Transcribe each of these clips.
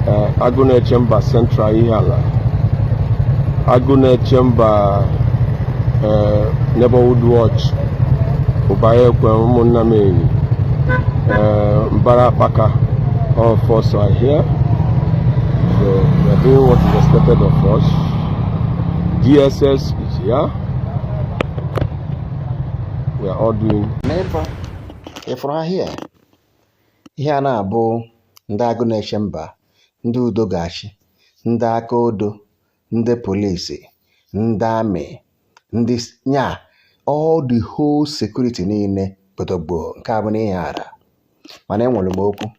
Agune Chamber Central Ihala, Agune Chamber Neighborhood Watch, Ubaye Munameni, Mbarapaka, all of us are here. So we are doing what is expected of us. DSS is here. We are all doing. If we're here, here now, Bo, Ndagune Chamber, Ndu Dogashi, Ndakodo, Nde Police, Ndame, Ndis, nya, all the whole security nine, but a bo, Cabane Yara. My name will Moku.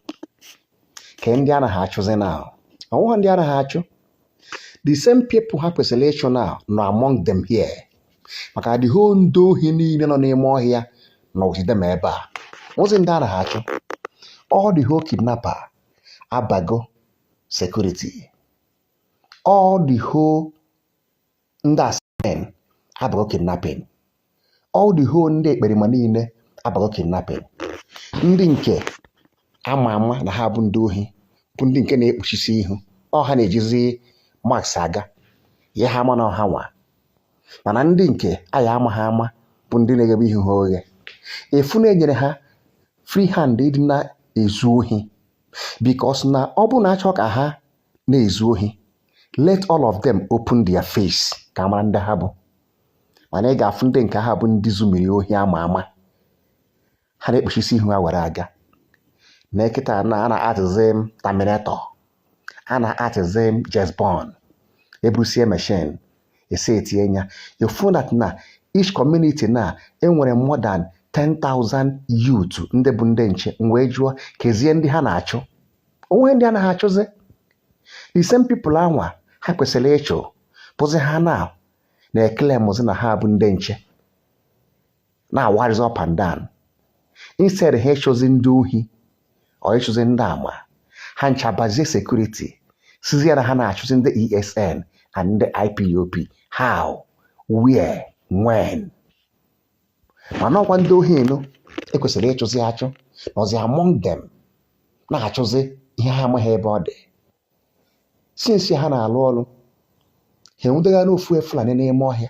Kendiana Hatchos now. I want the other Hatcho. The same people have selection now, no among them here. Maka the whole do he need no more here, no see them ever. Wasn't that a Hatcho? All the whole kidnapper, Abago, security. All the whole Ndasen, Abago kidnapping. All the whole Nde Berimanine, Abago kidnapping. Ndinke, Amama, na Habunduhi, Pundinke ne Pushisi, or Hanejizi, Mark Saga, Yahama no Hawa. Mana Ndinke, Ayama Hama, Pundinagabi Hoye. If Funeha, free handed na ezuhi. Because na Obuna chok aha na ezuhi. Let all of them open their face. Kamanda habu. Manega funde nka habu ndizumiri ohi ama. Hane pushisi huwa waraga. Nekita ana atizem Terminator. Ana atizem James Bond. Ebusie machine. Ese etienya. You find that na each community na enwere more than 10,000 youth ndị bụ ndị nche wee jụọ kezie ndị ha na-achụ onwe ndị a na-achụzi the same people anwa ha kwesịrị ịchụ bụzi ha na-ekele mụzi na ha bụ ndị nche na-awarizi up and down instead ha ịchụzi ndị ohi ọ ịchụzi ndị ama ha nchabazie security sizie na ha na-achụzi ndị ESN and ndị IPOB how where when mana ọkwa ndị ohi enu ekwesịrị ịchụzi achụ nọzi among them na-achụzi ihe ha amaghị ebe ọ dị sinsi ha na-alụ ọrụ ha enwudegha n'ofu Fulani n'ime ọhịa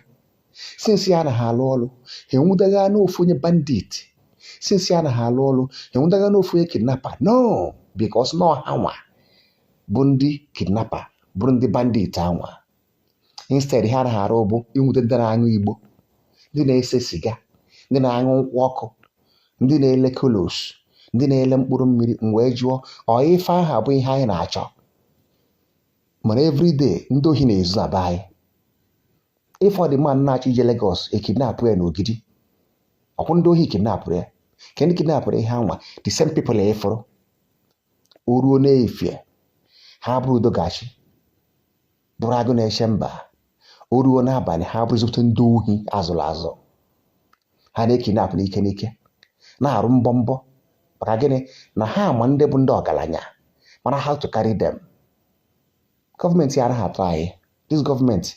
sinsi ha na ha alụ ọrụ ha enwudegha n'ofu onye bandit sinsi ha na ha alụ ọrụ ha enwudegha n'ofu onye kidnapper no because na ọha nwa bụ ndị kidnapper bụrụ ndị bandit anwa instead ha na ha arụ bụ inwute ndị na-aṅụ igbo ndị na-ese siga ndị na-aṅụ nkwụ ọkụ ndị na-ele kolos ndị na-ele mkpụrụ mmiri wee jụọ ọ ife aha bụ ihe anyị na-achọ mana everyday ndị ohi na-ezu aba anyị ife ọdịmma na-achọ ije Lagos ekidnapụ ya n'Ogidi ọkwụ ndị ohi kidnapụrụ ya ke ndị kidnapụrụ ihe anwa the same people ya ịfụrụ o ruo n'efie ha bụrụ Dogashi bụrụ Agune Chamber o ruo n'abalị ha bụrụzipụta ndị ohi azụrụ azụ ha na-ekinapụ n'ike n'ike na-arụ mbọ maka gịnị na ha ama ndị bụ ndị ọgaranya mana how to carry them. Gọọmenti anaghị atụ anyị this gọọmenti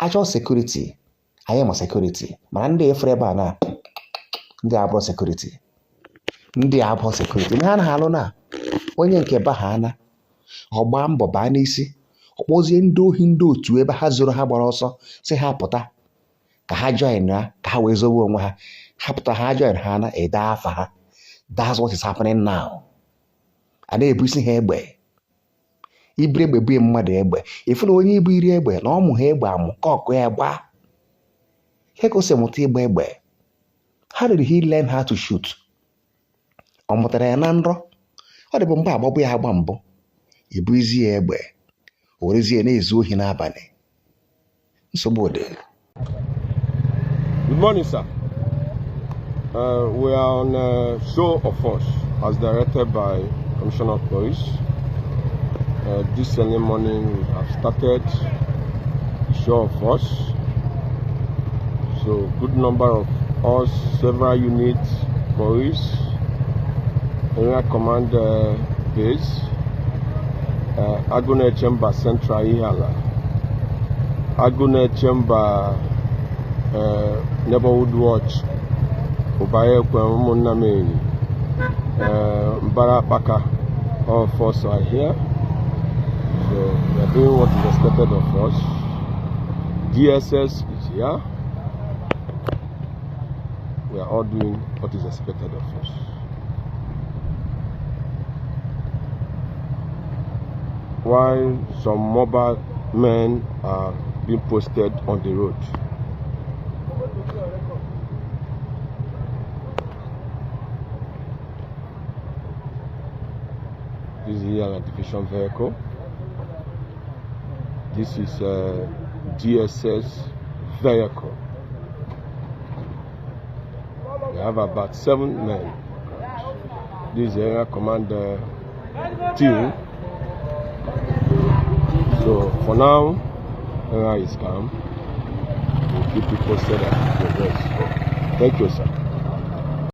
achọ security anyị ma security mana ndị efere ebe a na ndị abụọ security ndị ha anaghị alụ na onye nke ba ha ana ọgba mbọ baa n'isi ọkpọzie ndị ohi ndị otu ebe ha zoro ha gbara ọsọ si ha pụta ka ha join ha ka ha wee zowe onwe ha hapụta ha join ha na ede afa ha. That's what is happening now. A na-ebusi ha egbe ibiri egbe bue mmadụ egbe ifu na onye ibu iri egbe na ọmụ ha egbe amụ ka ọkụ ya gba ihe ka o si mụta ịgba egbe. How did he learn how to shoot? Ọ mụtara ya na nrọ ọ dịbụ mgbe agbabụ ya agba mbụ ibu izi ya egbe o werezie na-ezu ohi n'abalị nsogbu dị. Good morning, sir. We are on a show of force as directed by Commissioner of Police. This early morning we have started the show of force. So good number of us, several units, police, area command base, Agune Chamber Central Ihala, Agune Chamber Neighborhood Watch, Ubaye Munameni, Mbarapaka, all of us are here. So we are doing what is expected of us. DSS is here. We are all doing what is expected of us. While some mobile men are being posted on the road. This is here a division vehicle. This is a DSS vehicle. We have about 7 men. This is the area commander team. So for now, area is calm. We'll keep you posted as it progresses. Thank you, sir.